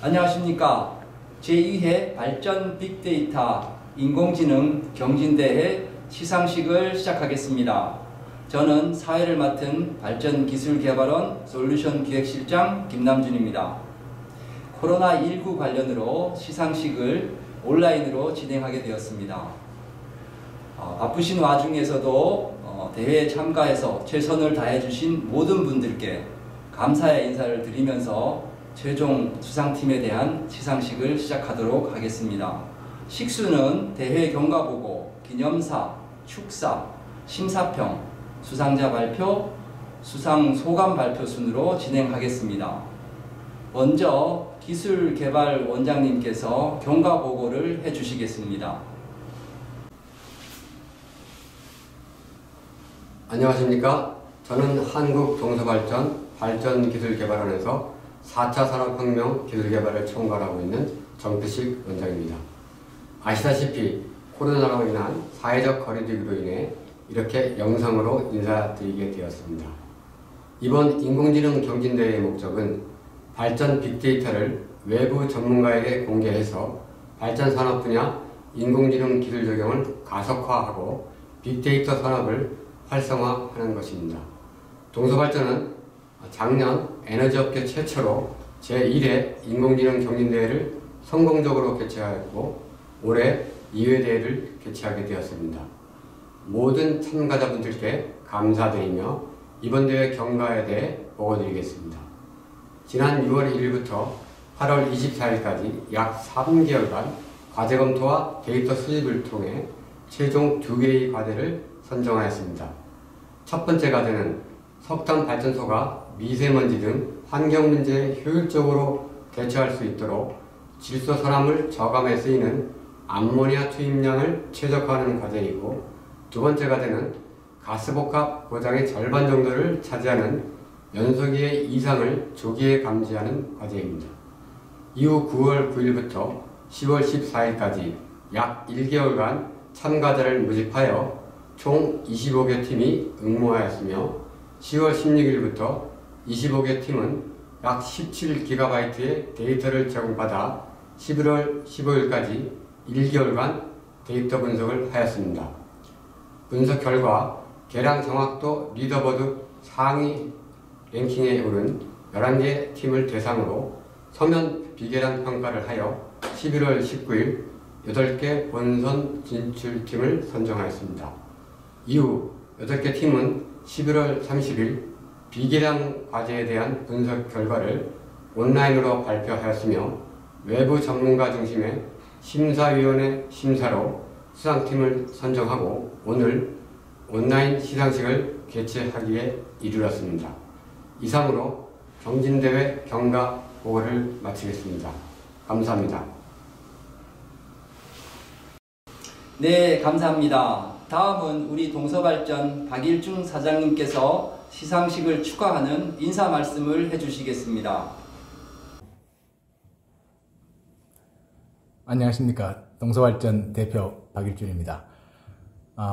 안녕하십니까. 제2회 발전 빅데이터 인공지능 경진대회 시상식을 시작하겠습니다. 저는 사회를 맡은 발전기술개발원 솔루션기획실장 김남준입니다. 코로나19 관련으로 시상식을 온라인으로 진행하게 되었습니다. 바쁘신 와중에서도 대회에 참가해서 최선을 다해주신 모든 분들께 감사의 인사를 드리면서 최종 수상팀에 대한 시상식을 시작하도록 하겠습니다. 식수는 대회 경과보고, 기념사, 축사, 심사평, 수상자 발표, 수상 소감 발표 순으로 진행하겠습니다. 먼저 기술개발원장님께서 경과보고를 해주시겠습니다. 안녕하십니까. 저는 한국동서발전 발전기술개발원에서 4차 산업혁명 기술개발을 총괄하고 있는 정태식 원장입니다. 아시다시피 코로나로 인한 사회적 거리두기로 인해 이렇게 영상으로 인사드리게 되었습니다. 이번 인공지능 경진대회의 목적은 발전 빅데이터를 외부 전문가에게 공개해서 발전 산업 분야 인공지능 기술 적용을 가속화하고 빅데이터 산업을 활성화하는 것입니다. 동서발전은 작년 에너지업계 최초로 제1회 인공지능 경진대회를 성공적으로 개최하였고 올해 2회 대회를 개최하게 되었습니다. 모든 참가자분들께 감사드리며 이번 대회 경과에 대해 보고드리겠습니다. 지난 6월 1일부터 8월 24일까지 약 3개월간 과제 검토와 데이터 수집을 통해 최종 2개의 과제를 선정하였습니다. 첫 번째 과제는 석탄 발전소가 미세먼지 등 환경 문제에 효율적으로 대처할 수 있도록 질소 산화물 저감에 쓰이는 암모니아 투입량을 최적화하는 과제이고, 두 번째 과제는 가스복합 고장의 절반 정도를 차지하는 연소기의 이상을 조기에 감지하는 과제입니다. 이후 9월 9일부터 10월 14일까지 약 1개월간 참가자를 모집하여 총 25개 팀이 응모하였으며 10월 16일부터 25개 팀은 약 17GB의 데이터를 제공받아 11월 15일까지 1개월간 데이터 분석을 하였습니다. 분석 결과 계량 정확도 리더보드 상위 랭킹에 오른 11개 팀을 대상으로 서면 비계량 평가를 하여 11월 19일 8개 본선 진출팀을 선정하였습니다. 이후 8개 팀은 11월 30일 비계량 과제에 대한 분석 결과를 온라인으로 발표하였으며 외부 전문가 중심의 심사위원회 심사로 수상팀을 선정하고 오늘 온라인 시상식을 개최하기에 이르렀습니다. 이상으로 경진대회 경과 보고를 마치겠습니다. 감사합니다. 네, 감사합니다. 다음은 우리 동서발전 박일중 사장님께서 시상식을 축하하는 인사 말씀을 해주시겠습니다. 안녕하십니까. 동서발전 대표 박일준입니다.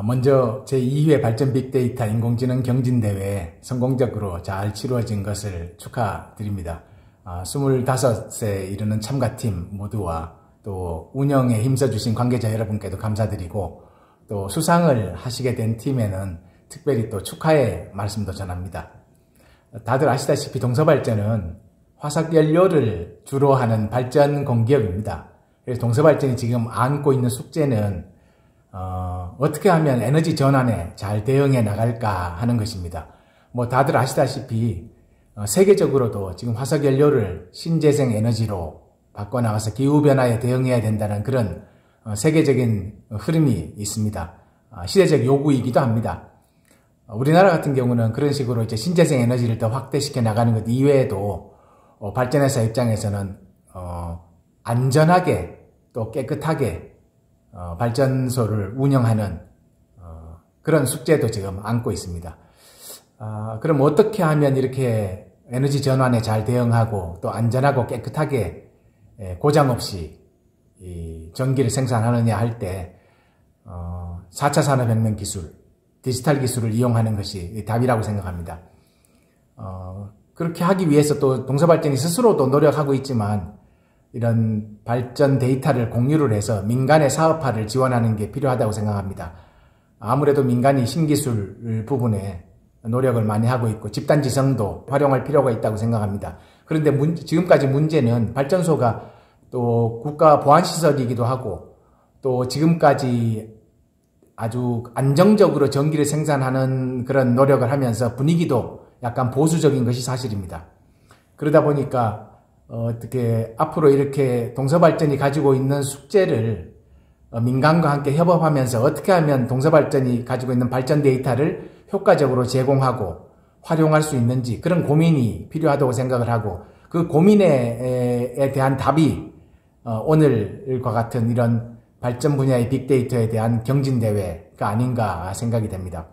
먼저 제2회 발전 빅데이터 인공지능 경진대회 성공적으로 잘 치루어진 것을 축하드립니다. 25세에 이르는 참가팀 모두와 또 운영에 힘써주신 관계자 여러분께도 감사드리고, 또 수상을 하시게 된 팀에는 특별히 또 축하의 말씀도 전합니다. 다들 아시다시피 동서발전은 화석연료를 주로 하는 발전 공기업입니다. 그래서 동서발전이 지금 안고 있는 숙제는 어떻게 하면 에너지 전환에 잘 대응해 나갈까 하는 것입니다. 다들 아시다시피 세계적으로도 지금 화석연료를 신재생 에너지로 바꿔나가서 기후변화에 대응해야 된다는 그런 세계적인 흐름이 있습니다. 시대적 요구이기도 합니다. 우리나라 같은 경우는 그런 식으로 이제 신재생 에너지를 더 확대시켜 나가는 것 이외에도 발전회사 입장에서는 안전하게 또 깨끗하게 발전소를 운영하는 그런 숙제도 지금 안고 있습니다. 그럼 어떻게 하면 이렇게 에너지 전환에 잘 대응하고 또 안전하고 깨끗하게 고장 없이 이 전기를 생산하느냐 할 때 4차 산업혁명 기술, 디지털 기술을 이용하는 것이 답이라고 생각합니다. 그렇게 하기 위해서 또 동서발전이 스스로도 노력하고 있지만 이런 발전 데이터를 공유를 해서 민간의 사업화를 지원하는 게 필요하다고 생각합니다. 아무래도 민간이 신기술 부분에 노력을 많이 하고 있고 집단지성도 활용할 필요가 있다고 생각합니다. 그런데 지금까지 문제는 발전소가 또 국가 보안시설이기도 하고 또 지금까지 아주 안정적으로 전기를 생산하는 그런 노력을 하면서 분위기도 약간 보수적인 것이 사실입니다. 그러다 보니까 어떻게 앞으로 이렇게 동서발전이 가지고 있는 숙제를 민간과 함께 협업하면서 어떻게 하면 동서발전이 가지고 있는 발전 데이터를 효과적으로 제공하고 활용할 수 있는지 그런 고민이 필요하다고 생각을 하고 그 고민에 대한 답이 오늘과 같은 이런 발전 분야의 빅데이터에 대한 경진대회가 아닌가 생각이 됩니다.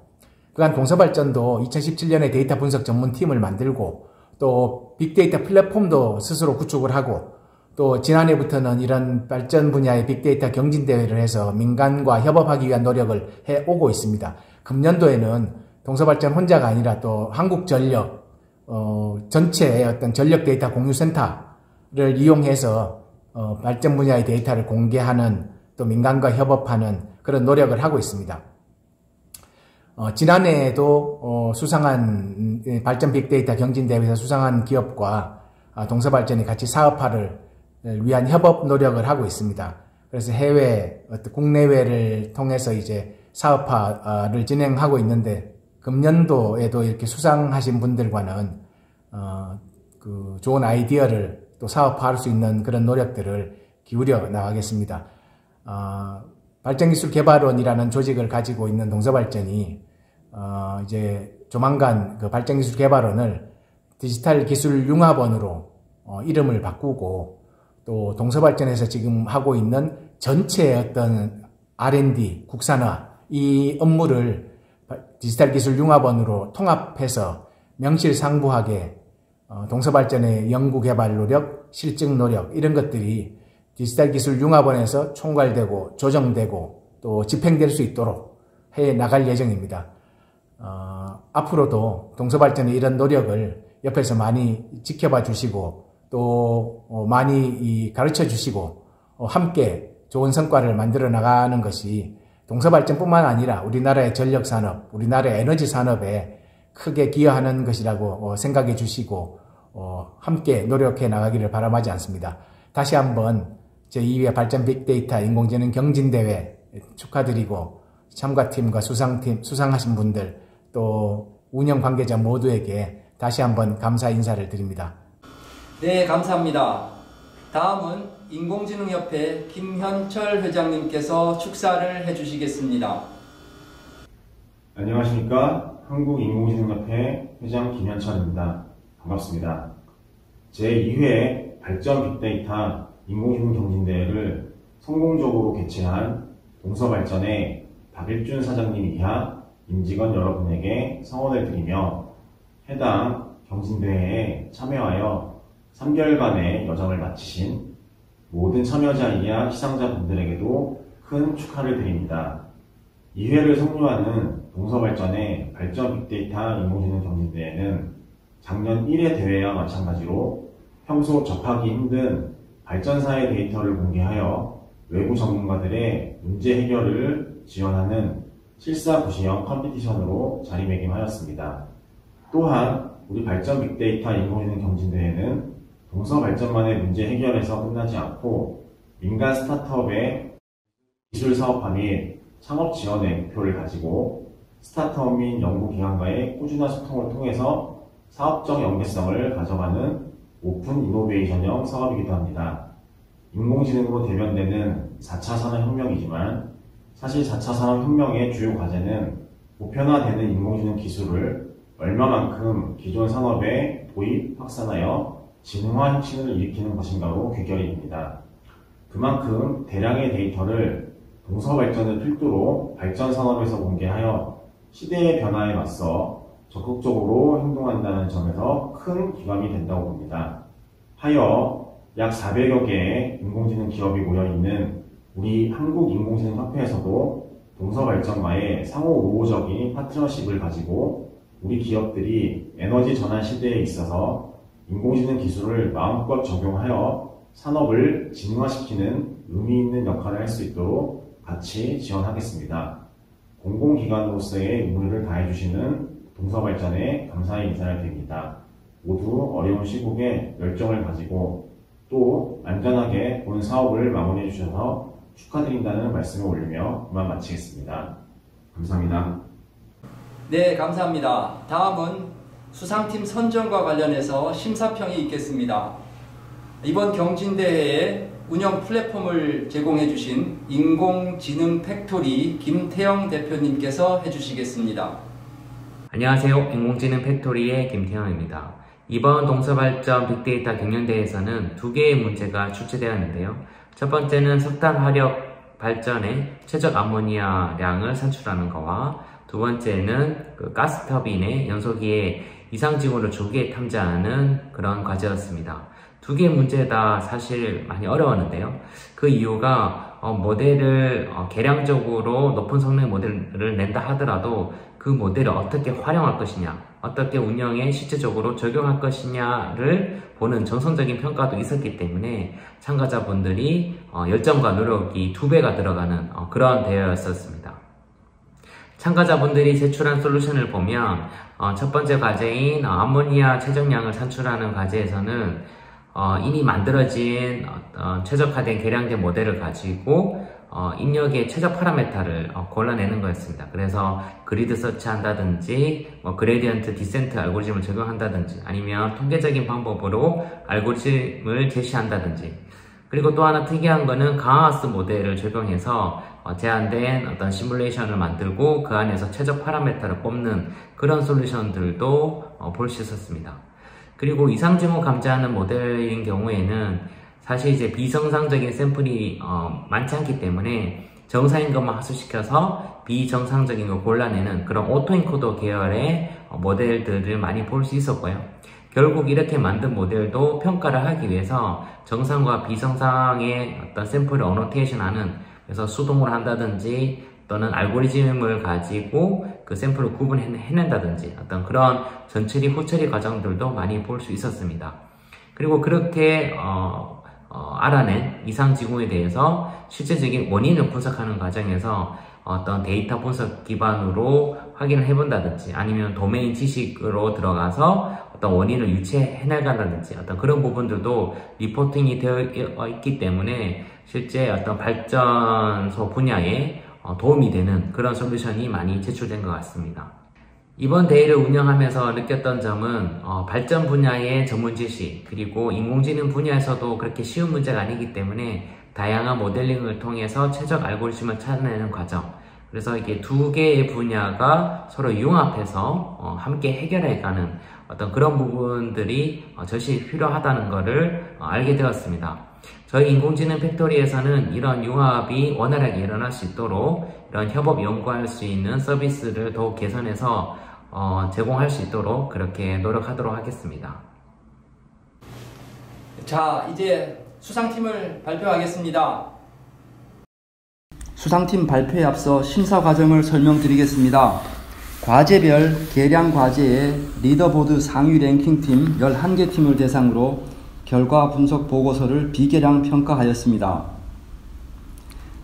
그간 동서발전도 2017년에 데이터 분석 전문팀을 만들고 또 빅데이터 플랫폼도 스스로 구축을 하고 또 지난해부터는 이런 발전 분야의 빅데이터 경진대회를 해서 민간과 협업하기 위한 노력을 해오고 있습니다. 금년도에는 동서발전 혼자가 아니라 또 한국전력 전체의 어떤 전력 데이터 공유센터를 이용해서 발전 분야의 데이터를 공개하는 또 민간과 협업하는 그런 노력을 하고 있습니다. 지난해에도 수상한 발전 빅데이터 경진대회에서 수상한 기업과 동서발전이 같이 사업화를 위한 협업 노력을 하고 있습니다. 그래서 해외, 국내외를 통해서 이제 사업화를 진행하고 있는데 금년도에도 이렇게 수상하신 분들과는 그 좋은 아이디어를 또 사업화할 수 있는 그런 노력들을 기울여 나가겠습니다. 발전기술개발원이라는 조직을 가지고 있는 동서발전이 이제 조만간 그 발전기술개발원을 디지털기술융합원으로 이름을 바꾸고 또 동서발전에서 지금 하고 있는 전체의 어떤 R&D, 국산화 이 업무를 디지털기술융합원으로 통합해서 명실상부하게 동서발전의 연구개발 노력, 실증 노력 이런 것들이 디지털기술융합원에서 총괄되고 조정되고 또 집행될 수 있도록 해 나갈 예정입니다. 앞으로도 동서발전의 이런 노력을 옆에서 많이 지켜봐 주시고 또 많이 가르쳐 주시고 함께 좋은 성과를 만들어 나가는 것이 동서발전뿐만 아니라 우리나라의 전력산업, 우리나라의 에너지 산업에 크게 기여하는 것이라고 생각해 주시고 함께 노력해 나가기를 바람하지 않습니다. 다시 한번 제2회 발전 빅데이터 인공지능 경진대회 축하드리고 참가팀과 수상하신 분들 또 운영 관계자 모두에게 다시 한번 감사 인사를 드립니다. 네, 감사합니다. 다음은 인공지능협회 김현철 회장님께서 축사를 해주시겠습니다. 안녕하십니까. 한국인공지능협회 회장 김현철입니다. 반갑습니다. 제2회 발전 빅데이터 인공지능 경진대회를 성공적으로 개최한 동서발전의 박일준 사장님 이하 임직원 여러분에게 성원을 드리며 해당 경진대회에 참여하여 3개월간의 여정을 마치신 모든 참여자 이하 시상자분들에게도 큰 축하를 드립니다. 2회를 성료하는 동서발전의 발전 빅데이터 인공지능 경진대회는 작년 1회 대회와 마찬가지로 평소 접하기 힘든 발전사의 데이터를 공개하여 외부 전문가들의 문제 해결을 지원하는 실사구시형 컴피티션으로 자리매김하였습니다. 또한 우리 발전 빅데이터 인공지능 경진대회는 동서발전만의 문제 해결에서 끝나지 않고 민간 스타트업의 기술 사업화 및 창업 지원의 목표를 가지고 스타트업 및 연구기관과의 꾸준한 소통을 통해서 사업적 연계성을 가져가는 오픈 이노베이션형 사업이기도 합니다. 인공지능으로 대변되는 4차 산업혁명이지만 사실 4차 산업혁명의 주요 과제는 보편화되는 인공지능 기술을 얼마만큼 기존 산업에 도입, 확산하여 진흥화 혁신을 일으키는 것인가로 귀결입니다. 그만큼 대량의 데이터를 동서발전을 필두로 발전 산업에서 공개하여 시대의 변화에 맞서 적극적으로 행동한다는 점에서 큰 기감이 된다고 봅니다. 하여 약 400여 개의 인공지능 기업이 모여있는 우리 한국인공지능협회에서도 동서발전과의 상호 우호적인 파트너십을 가지고 우리 기업들이 에너지 전환 시대에 있어서 인공지능 기술을 마음껏 적용하여 산업을 진화시키는 의미 있는 역할을 할 수 있도록 같이 지원하겠습니다. 공공기관으로서의 임무를 다해주시는 동서발전에 감사의 인사를 드립니다. 모두 어려운 시국에 열정을 가지고 또 안전하게 본 사업을 마무리해 주셔서 축하드린다는 말씀을 올리며 그만 마치겠습니다. 감사합니다. 네, 감사합니다. 다음은 수상팀 선정과 관련해서 심사평이 있겠습니다. 이번 경진대회에 운영 플랫폼을 제공해 주신 인공지능 팩토리 김태영 대표님께서 해주시겠습니다. 안녕하세요. 인공지능 팩토리의 김태영입니다. 이번 동서발전 빅데이터 경연대회에서는 두 개의 문제가 출제되었는데요. 첫 번째는 석탄 화력 발전의 최적 암모니아량을 산출하는 것과 두 번째는 가스터빈의 연소기에 이상징후를 조기에 탐지하는 그런 과제였습니다. 두 개의 문제 다 사실 많이 어려웠는데요. 그 이유가 모델을 개량적으로 높은 성능의 모델을 낸다 하더라도 그 모델을 어떻게 활용할 것이냐, 어떻게 운영에 실제적으로 적용할 것이냐를 보는 정성적인 평가도 있었기 때문에 참가자분들이 열정과 노력이 2배가 들어가는 그런 대회였었습니다. 참가자분들이 제출한 솔루션을 보면 첫 번째 과제인 암모니아 최적량을 산출하는 과제에서는 이미 만들어진 최적화된 개량된 모델을 가지고 입력의 최적 파라메타를 골라내는 거였습니다. 그래서 그리드 서치한다든지 그레디언트 디센트 알고리즘을 적용한다든지 아니면 통계적인 방법으로 알고리즘을 제시한다든지 그리고 또 하나 특이한 거는 강하스 모델을 적용해서 제한된 어떤 시뮬레이션을 만들고 그 안에서 최적 파라메타를 뽑는 그런 솔루션들도 볼 수 있었습니다. 그리고 이상징후 감지하는 모델인 경우에는 사실 이제 비정상적인 샘플이 많지 않기 때문에 정상인 것만 하수시켜서 비정상적인 걸 골라내는 그런 오토인코더 계열의 모델들을 많이 볼 수 있었고요. 결국 이렇게 만든 모델도 평가를 하기 위해서 정상과 비정상의 어떤 샘플을 어노테이션하는 그래서 수동으로 한다든지 또는 알고리즘을 가지고 그 샘플을 구분해낸다든지 어떤 그런 전처리 후처리 과정들도 많이 볼 수 있었습니다. 그리고 그렇게 알아낸 이상징후에 대해서 실제적인 원인을 분석하는 과정에서 어떤 데이터 분석 기반으로 확인을 해본다든지 아니면 도메인 지식으로 들어가서 어떤 원인을 유추해 나간다든지 어떤 그런 부분들도 리포팅이 되어 있기 때문에 실제 어떤 발전소 분야에 도움이 되는 그런 솔루션이 많이 제출된 것 같습니다. 이번 대회를 운영하면서 느꼈던 점은 발전 분야의 전문 지식 그리고 인공지능 분야에서도 그렇게 쉬운 문제가 아니기 때문에 다양한 모델링을 통해서 최적 알고리즘을 찾아내는 과정 그래서 이게 두 개의 분야가 서로 융합해서 함께 해결해가는 어떤 그런 부분들이 절실히 필요하다는 것을 알게 되었습니다. 저희 인공지능 팩토리에서는 이런 융합이 원활하게 일어날 수 있도록 이런 협업 연구할 수 있는 서비스를 더욱 개선해서 제공할 수 있도록 그렇게 노력하도록 하겠습니다. 자, 이제 수상팀을 발표하겠습니다. 수상팀 발표에 앞서 심사 과정을 설명드리겠습니다. 과제별 계량 과제의 리더보드 상위 랭킹팀 11개 팀을 대상으로 결과 분석 보고서를 비계량 평가하였습니다.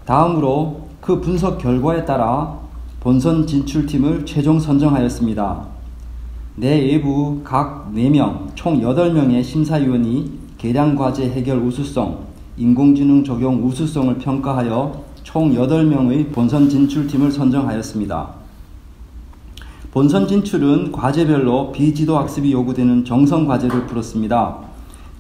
다음으로 그 분석 결과에 따라 본선 진출팀을 최종 선정하였습니다. 내외부 각 4명, 총 8명의 심사위원이 계량과제 해결 우수성, 인공지능 적용 우수성을 평가하여 총 8명의 본선 진출팀을 선정하였습니다. 본선 진출은 과제별로 비지도 학습이 요구되는 정성 과제를 풀었습니다.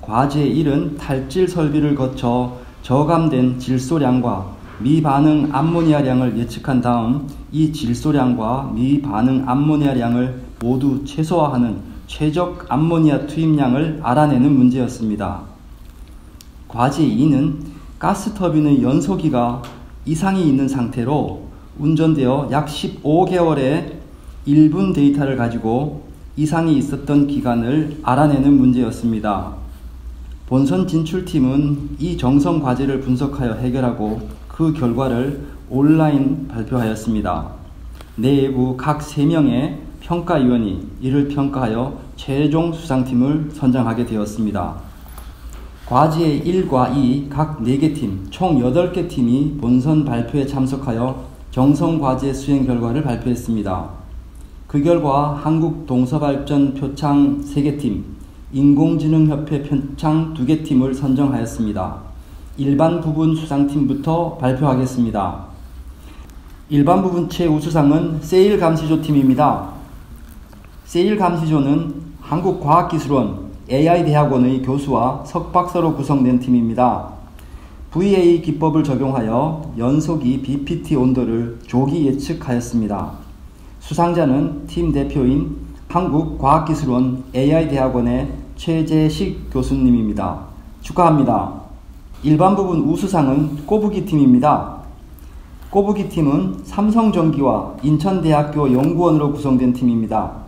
과제 1은 탈질 설비를 거쳐 저감된 질소량과 미반응 암모니아량을 예측한 다음 이 질소량과 미반응 암모니아량을 모두 최소화하는 최적 암모니아 투입량을 알아내는 문제였습니다. 과제 2는 가스터빈의 연소기가 이상이 있는 상태로 운전되어 약 15개월의 1분 데이터를 가지고 이상이 있었던 기간을 알아내는 문제였습니다. 본선 진출팀은 이 정성 과제를 분석하여 해결하고 그 결과를 온라인 발표하였습니다. 내외부 각 3명의 평가위원이 이를 평가하여 최종 수상팀을 선정하게 되었습니다. 과제 1과 2 각 4개 팀, 총 8개 팀이 본선 발표에 참석하여 정성과제 수행 결과를 발표했습니다. 그 결과 한국동서발전 표창 3개 팀, 인공지능협회 표창 2개 팀을 선정하였습니다. 일반 부분 수상팀부터 발표하겠습니다. 일반 부분 최우수상은 세일감시조 팀입니다. 세일감시조는 한국과학기술원 AI대학원의 교수와 석박사로 구성된 팀입니다. VA 기법을 적용하여 연소기 BPT 온도를 조기 예측하였습니다. 수상자는 팀 대표인 한국과학기술원 AI대학원의 최재식 교수님입니다. 축하합니다. 일반 부분 우수상은 꼬부기 팀입니다. 꼬부기 팀은 삼성전기와 인천대학교 연구원으로 구성된 팀입니다.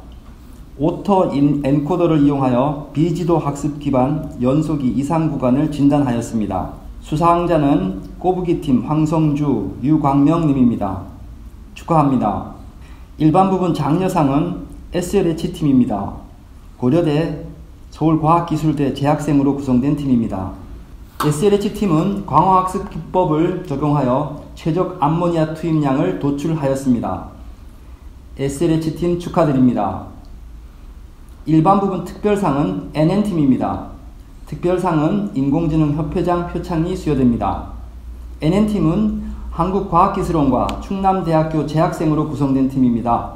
오터 엔코더를 이용하여 비지도 학습 기반 연소기 이상 구간을 진단하였습니다. 수상자는 꼬부기팀 황성주, 유광명님입니다. 축하합니다. 일반 부분 장려상은 SLH팀입니다. 고려대 서울과학기술대 재학생으로 구성된 팀입니다. SLH팀은 광화학습 기법을 적용하여 최적 암모니아 투입량을 도출하였습니다. SLH팀 축하드립니다. 일반 부분 특별상은 NN팀입니다. 특별상은 인공지능협회장 표창이 수여됩니다. NN팀은 한국과학기술원과 충남대학교 재학생으로 구성된 팀입니다.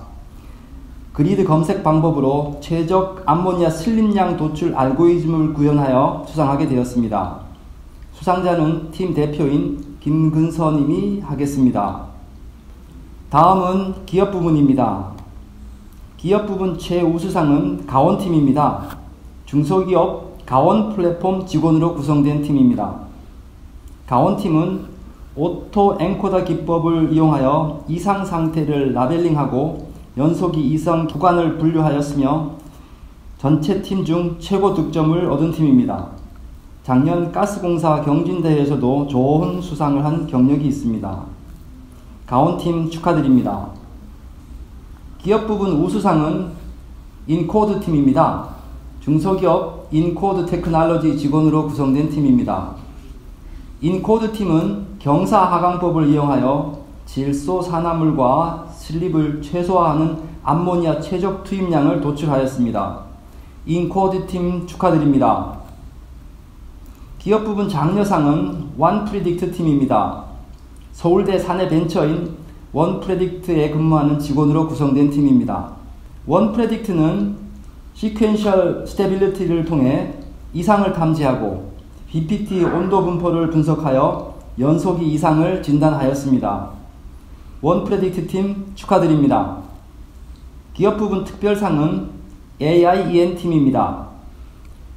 그리드 검색 방법으로 최적 암모니아 슬림량 도출 알고리즘을 구현하여 수상하게 되었습니다. 수상자는 팀 대표인 김근서님이 하겠습니다. 다음은 기업 부문입니다. 기업 부분 최우수상은 가원팀입니다. 중소기업 가원 플랫폼 직원으로 구성된 팀입니다. 가원팀은 오토 엔코더 기법을 이용하여 이상 상태를 라벨링하고 연소기 이상 구간을 분류하였으며 전체 팀 중 최고 득점을 얻은 팀입니다. 작년 가스공사 경진대회에서도 좋은 수상을 한 경력이 있습니다. 가원팀 축하드립니다. 기업 부분 우수상은 인코드 팀입니다. 중소기업 인코드 테크놀로지 직원으로 구성된 팀입니다. 인코드 팀은 경사하강법을 이용하여 질소 산화물과 슬립을 최소화하는 암모니아 최적 투입량을 도출하였습니다. 인코드 팀 축하드립니다. 기업 부분 장려상은 원프리딕트 팀입니다. 서울대 사내 벤처인 원프레딕트에 근무하는 직원으로 구성된 팀입니다. 원프레딕트는 시퀀셜 스테빌리티를 통해 이상을 탐지하고 BPT 온도 분포를 분석하여 연소기 이상을 진단하였습니다. 원프레딕트 팀 축하드립니다. 기업 부분 특별상은 AIEN 팀입니다.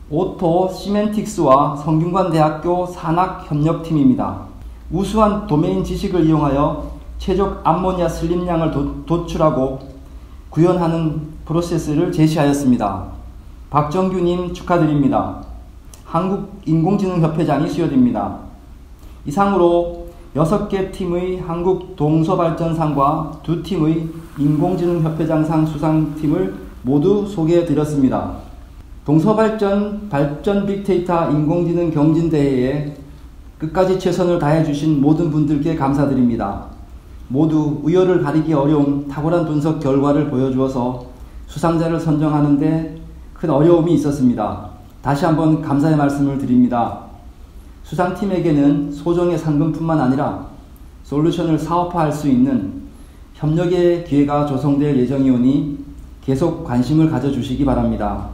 오토 시멘틱스와 성균관대학교 산학협력팀입니다. 우수한 도메인 지식을 이용하여 최적 암모니아 슬림량을 도출하고 구현하는 프로세스를 제시하였습니다. 박정규님 축하드립니다. 한국인공지능협회장이 수여됩니다. 이상으로 6개 팀의 한국동서발전상과 2팀의 인공지능협회장상 수상팀을 모두 소개해드렸습니다. 동서발전 발전 빅데이터 인공지능 경진대회에 끝까지 최선을 다해주신 모든 분들께 감사드립니다. 모두 우열을 가리기 어려운 탁월한 분석 결과를 보여주어서 수상자를 선정하는 데 큰 어려움이 있었습니다. 다시 한번 감사의 말씀을 드립니다. 수상팀에게는 소정의 상금뿐만 아니라 솔루션을 사업화할 수 있는 협력의 기회가 조성될 예정이오니 계속 관심을 가져주시기 바랍니다.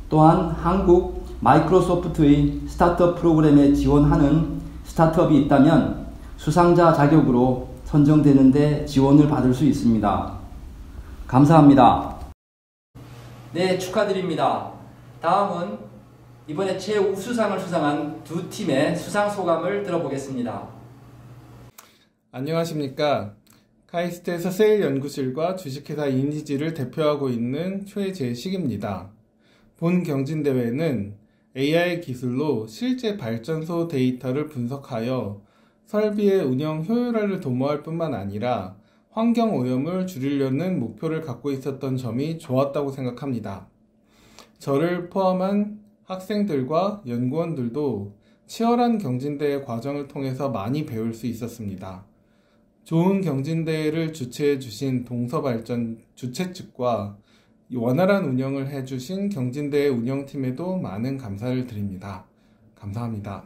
또한 한국 마이크로소프트의 스타트업 프로그램에 지원하는 스타트업이 있다면 수상자 자격으로 선정되는데 지원을 받을 수 있습니다. 감사합니다. 네, 축하드립니다. 다음은 이번에 최우수상을 수상한 2팀의 수상 소감을 들어보겠습니다. 안녕하십니까. 카이스트에서 세일 연구실과 주식회사 이니지를 대표하고 있는 최재식입니다. 본 경진대회는 AI 기술로 실제 발전소 데이터를 분석하여 설비의 운영 효율화를 도모할 뿐만 아니라 환경오염을 줄이려는 목표를 갖고 있었던 점이 좋았다고 생각합니다. 저를 포함한 학생들과 연구원들도 치열한 경진대회 과정을 통해서 많이 배울 수 있었습니다. 좋은 경진대회를 주최해 주신 동서발전 주최 측과 원활한 운영을 해주신 경진대회 운영팀에도 많은 감사를 드립니다. 감사합니다.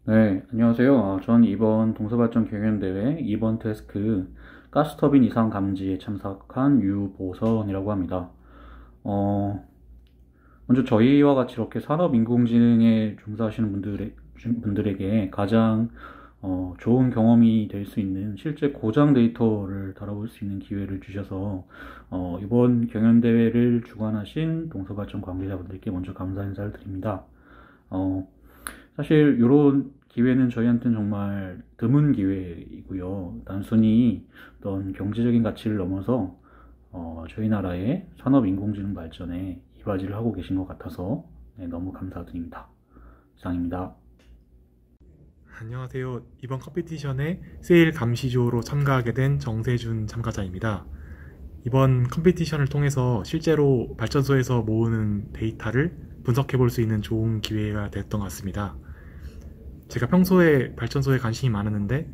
네, 안녕하세요. 전 이번 동서발전 경연대회 2번 태스크 가스터빈 이상 감지에 참석한 유보선이라고 합니다. 먼저 저희와 같이 이렇게 산업인공지능에 종사하시는 분들에게 가장 좋은 경험이 될 수 있는 실제 고장 데이터를 다뤄볼 수 있는 기회를 주셔서 이번 경연대회를 주관하신 동서발전 관계자분들께 먼저 감사 인사를 드립니다. 사실 이런 기회는 저희한테는 정말 드문 기회이고요. 단순히 어떤 경제적인 가치를 넘어서 저희 나라의 산업인공지능 발전에 이바지를 하고 계신 것 같아서 너무 감사드립니다. 이상입니다. 안녕하세요. 이번 컴피티션에 세일 감시조로 참가하게 된 정세준 참가자입니다. 이번 컴피티션을 통해서 실제로 발전소에서 모으는 데이터를 분석해 볼 수 있는 좋은 기회가 됐던 것 같습니다. 제가 평소에 발전소에 관심이 많았는데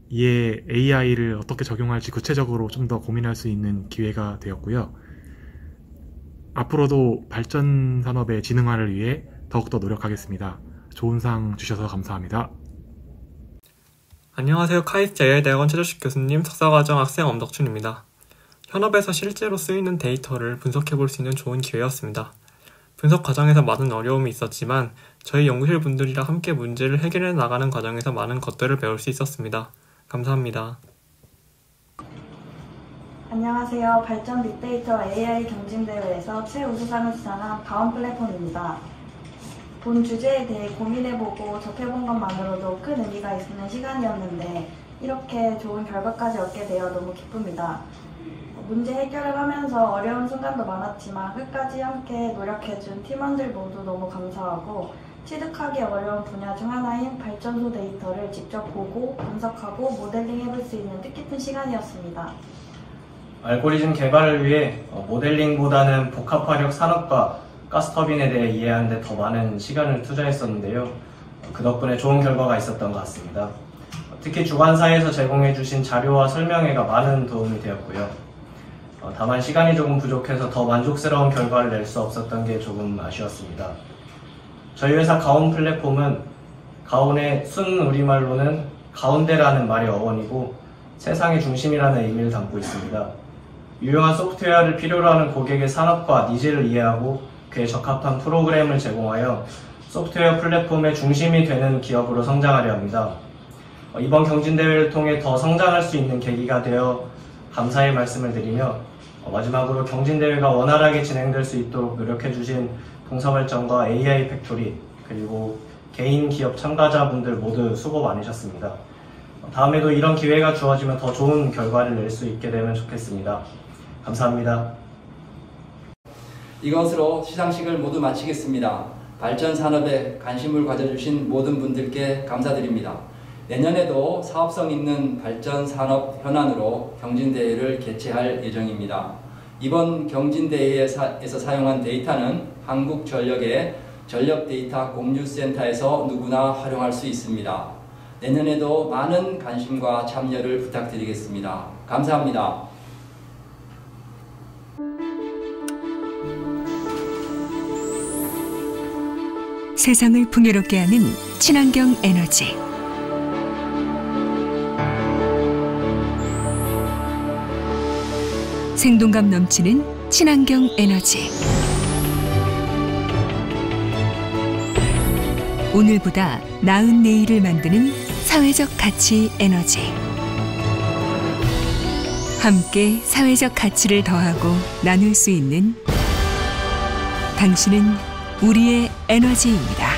이에 AI를 어떻게 적용할지 구체적으로 좀 더 고민할 수 있는 기회가 되었고요. 앞으로도 발전 산업의 지능화를 위해 더욱더 노력하겠습니다. 좋은 상 주셔서 감사합니다. 안녕하세요. 카이스트 AI대학원 최조식 교수님, 석사과정 학생 엄덕춘입니다. 현업에서 실제로 쓰이는 데이터를 분석해볼 수 있는 좋은 기회였습니다. 분석 과정에서 많은 어려움이 있었지만 저희 연구실 분들이랑 함께 문제를 해결해 나가는 과정에서 많은 것들을 배울 수 있었습니다. 감사합니다. 안녕하세요. 발전 빅데이터 AI 경진대회에서 최우수상을 수상한 가온 플랫폼입니다. 본 주제에 대해 고민해보고 접해본 것만으로도 큰 의미가 있는 시간이었는데 이렇게 좋은 결과까지 얻게 되어 너무 기쁩니다. 문제 해결을 하면서 어려운 순간도 많았지만 끝까지 함께 노력해준 팀원들 모두 너무 감사하고 취득하기 어려운 분야 중 하나인 발전소 데이터를 직접 보고 분석하고 모델링 해볼 수 있는 뜻깊은 시간이었습니다. 알고리즘 개발을 위해 모델링보다는 복합화력 산업과 가스터빈에 대해 이해하는 데 더 많은 시간을 투자했었는데요. 그 덕분에 좋은 결과가 있었던 것 같습니다. 특히 주관사에서 제공해주신 자료와 설명회가 많은 도움이 되었고요. 다만 시간이 조금 부족해서 더 만족스러운 결과를 낼 수 없었던 게 조금 아쉬웠습니다. 저희 회사 가온 플랫폼은 가온의 순 우리말로는 가운데라는 말의 어원이고 세상의 중심이라는 의미를 담고 있습니다. 유용한 소프트웨어를 필요로 하는 고객의 산업과 니즈를 이해하고 그에 적합한 프로그램을 제공하여 소프트웨어 플랫폼의 중심이 되는 기업으로 성장하려 합니다. 이번 경진대회를 통해 더 성장할 수 있는 계기가 되어 감사의 말씀을 드리며 마지막으로 경진대회가 원활하게 진행될 수 있도록 노력해주신 동서발전과 AI 팩토리 그리고 개인 기업 참가자분들 모두 수고 많으셨습니다. 다음에도 이런 기회가 주어지면 더 좋은 결과를 낼 수 있게 되면 좋겠습니다. 감사합니다. 이것으로 시상식을 모두 마치겠습니다. 발전 산업에 관심을 가져주신 모든 분들께 감사드립니다. 내년에도 사업성 있는 발전 산업 현안으로 경진대회를 개최할 예정입니다. 이번 경진대회에서 사용한 데이터는 한국전력의 전력데이터 공유센터에서 누구나 활용할 수 있습니다. 내년에도 많은 관심과 참여를 부탁드리겠습니다. 감사합니다. 세상을 풍요롭게 하는 친환경 에너지. 생동감 넘치는 친환경 에너지. 오늘보다 나은 내일을 만드는 사회적 가치 에너지. 함께 사회적 가치를 더하고 나눌 수 있는 당신은 우리의 에너지입니다.